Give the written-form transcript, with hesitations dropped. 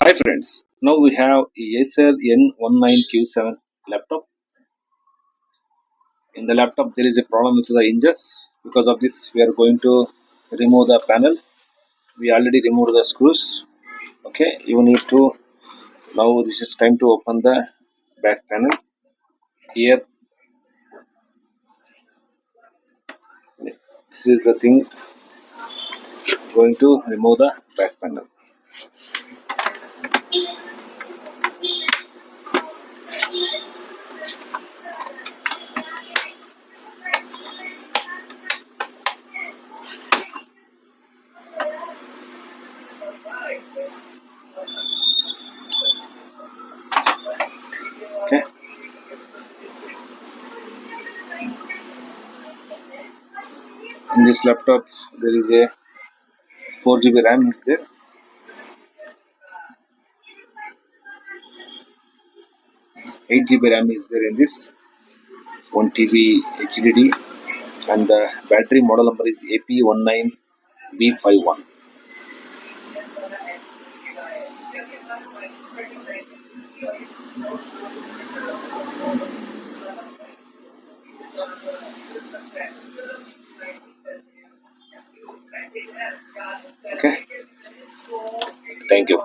Hi friends, now we have Acer N19Q7 laptop. In the laptop there is a problem with the hinges. Because of this we are going to remove the panel. We already removed the screws. Okay, you need to, now this is time to open the back panel. Here this is the thing, going to remove the back panel. Okay, in this laptop there is a 4 GB RAM is there. 8 GB RAM is there in this, 1 TB HDD, and the battery model number is AP19B51. Okay, thank you.